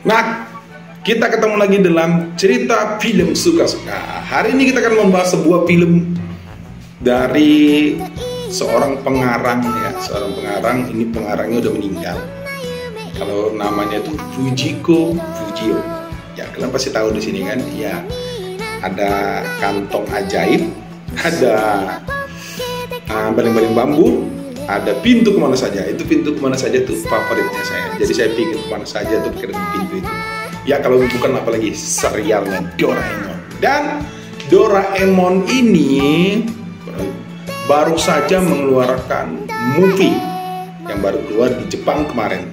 Nah, kita ketemu lagi dalam cerita film suka-suka. Hari ini kita akan membahas sebuah film dari seorang pengarang ya, seorang pengarang. Ini pengarangnya udah meninggal. Kalau namanya itu Fujiko Fujio. Ya, kalian pasti tahu di sini kan? Ya, ada kantong ajaib, ada baling-baling bambu, ada pintu kemana saja. Itu pintu kemana saja tuh favoritnya saya. Jadi saya pikir kemana saja tuh kirim pintu itu. Ya kalau bukan apalagi serialnya Doraemon. Dan Doraemon ini baru saja mengeluarkan movie yang baru keluar di Jepang kemarin.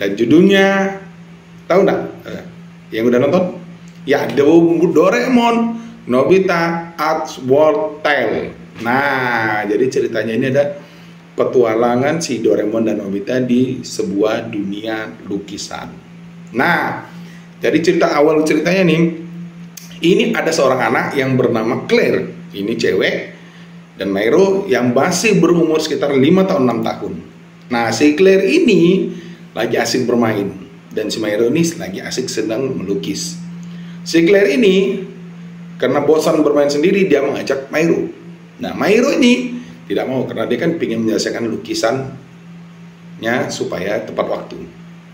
Dan judulnya tahu nggak? Yang udah nonton? Ya, Doraemon Nobita Adventure World Tale. Nah, jadi ceritanya ini ada petualangan si Doraemon dan Nobita di sebuah dunia lukisan. Nah, jadi cerita awal ceritanya nih, ini ada seorang anak yang bernama Claire. Ini cewek, dan Mairo yang masih berumur sekitar 5 tahun 6 tahun. Nah, si Claire ini lagi asik bermain, dan si Mairo ini lagi asik sedang melukis. Si Claire ini karena bosan bermain sendiri, dia mengajak Mairo. Nah, Mairo ini tidak mau karena dia kan ingin menyelesaikan lukisannya supaya tepat waktu.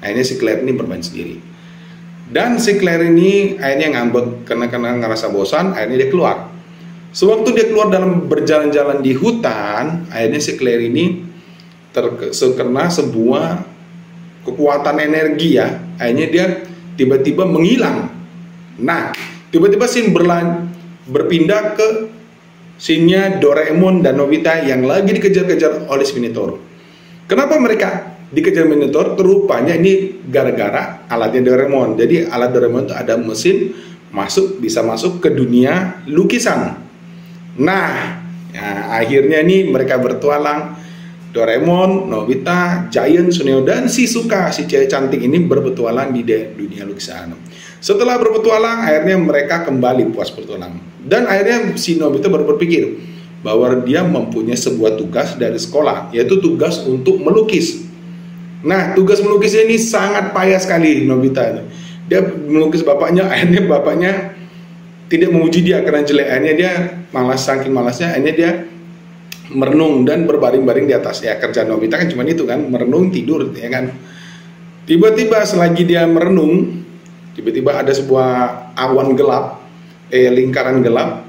Akhirnya si Claire ini bermain sendiri. Dan si Claire ini akhirnya ngambek karena ngerasa bosan, akhirnya dia keluar. Sewaktu dia keluar dalam berjalan-jalan di hutan, akhirnya si Claire ini terkena sebuah kekuatan energi ya. Akhirnya dia tiba-tiba menghilang. Nah, tiba-tiba scene berpindah ke scene-nya Doraemon dan Nobita yang lagi dikejar-kejar oleh Minotaur. Kenapa mereka dikejar Minotaur? Rupanya ini gara-gara alatnya Doraemon. Jadi alat Doraemon itu ada mesin bisa masuk ke dunia lukisan. Nah, akhirnya ini mereka bertualang. Doraemon, Nobita, Giant, Suneo, dan Shizuka, si cewek cantik ini berpetualang di dunia lukisan. Setelah berpetualang, akhirnya mereka kembali puas bertualang. Dan akhirnya si Nobita baru berpikir bahwa dia mempunyai sebuah tugas dari sekolah, yaitu tugas untuk melukis. Nah, tugas melukisnya ini sangat payah sekali Nobita. Dia melukis bapaknya, akhirnya bapaknya tidak memuji dia karena jelek. Akhirnya dia malas, saking malasnya, akhirnya dia merenung dan berbaring-baring di atas. Ya, kerjaan Nobita kan cuma itu kan, merenung, tidur, ya kan. Tiba-tiba selagi dia merenung, tiba-tiba ada sebuah awan gelap, lingkaran gelap,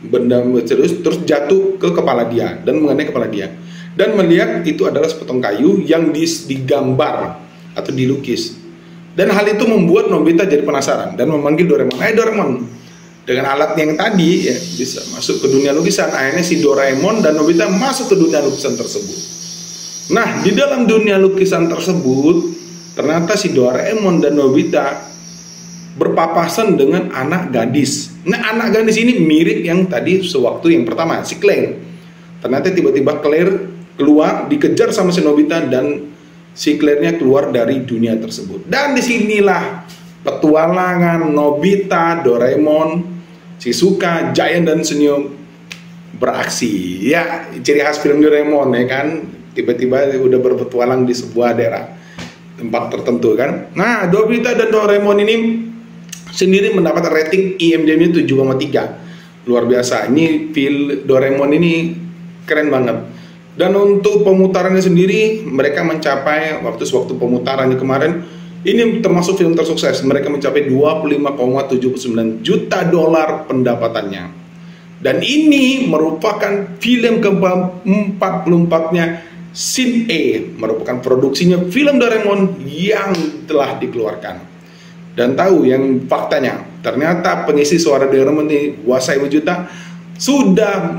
benda misterius terus jatuh ke kepala dia dan mengenai kepala dia. Dan melihat itu adalah sepotong kayu yang digambar atau dilukis. Dan hal itu membuat Nobita jadi penasaran dan memanggil Doraemon. Doraemon, dengan alat yang tadi ya bisa masuk ke dunia lukisan. Akhirnya si Doraemon dan Nobita masuk ke dunia lukisan tersebut. Nah, di dalam dunia lukisan tersebut ternyata si Doraemon dan Nobita berpapasan dengan anak gadis. Nah, anak gadis ini mirip yang tadi sewaktu yang pertama, si Claire. Ternyata tiba-tiba Claire keluar, dikejar sama si Nobita, dan si Claire-nya keluar dari dunia tersebut. Dan disinilah petualangan Nobita, Doraemon, Shizuka, Giant, dan Suneo beraksi. Ya, ciri khas film Doraemon ya kan, tiba-tiba udah berpetualang di sebuah daerah tempat tertentu kan. Nah, Nobita dan Doraemon ini sendiri mendapat rating IMDb 7,3. Luar biasa. Ini film Doraemon ini keren banget. Dan untuk pemutarannya sendiri, mereka mencapai sewaktu pemutarannya kemarin, ini termasuk film tersukses. Mereka mencapai 25,79 juta dolar pendapatannya. Dan ini merupakan film ke-44-nya Scene A, merupakan produksinya film Doraemon yang telah dikeluarkan. Dan tahu yang faktanya, ternyata pengisi suara Doraemon ini, Wasai Wujuta, sudah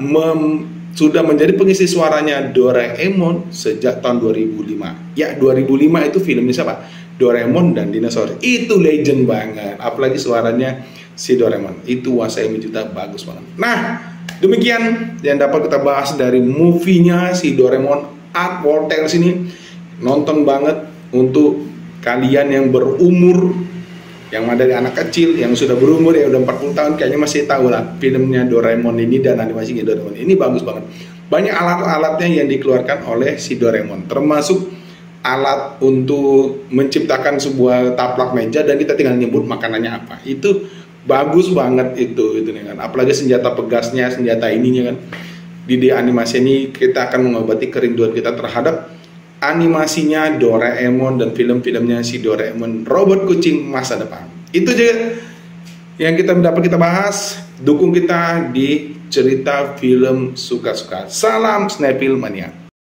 menjadi pengisi suaranya Doraemon sejak tahun 2005. Ya, 2005 itu filmnya siapa? Doraemon dan Dinosaur. Itu legend banget. Apalagi suaranya si Doraemon. Itu Wasai Wujuta bagus banget. Nah, demikian yang dapat kita bahas dari movie-nya si Doraemon Art World Tales ini. Nonton banget untuk kalian yang berumur, yang dari anak kecil, yang sudah berumur, ya udah 40 tahun, kayaknya masih tahu lah filmnya Doraemon ini dan animasinya Doraemon ini bagus banget. Banyak alat-alatnya yang dikeluarkan oleh si Doraemon, termasuk alat untuk menciptakan sebuah taplak meja dan kita tinggal nyebut makanannya apa. Itu bagus banget itu nih kan. Apalagi senjata pegasnya, senjata ininya kan. Di animasi ini kita akan mengobati kerinduan kita terhadap animasinya Doraemon dan film-filmnya si Doraemon, robot kucing masa depan. Itu aja yang dapat kita bahas. Dukung kita di cerita film suka-suka. Salam Snapil Mania.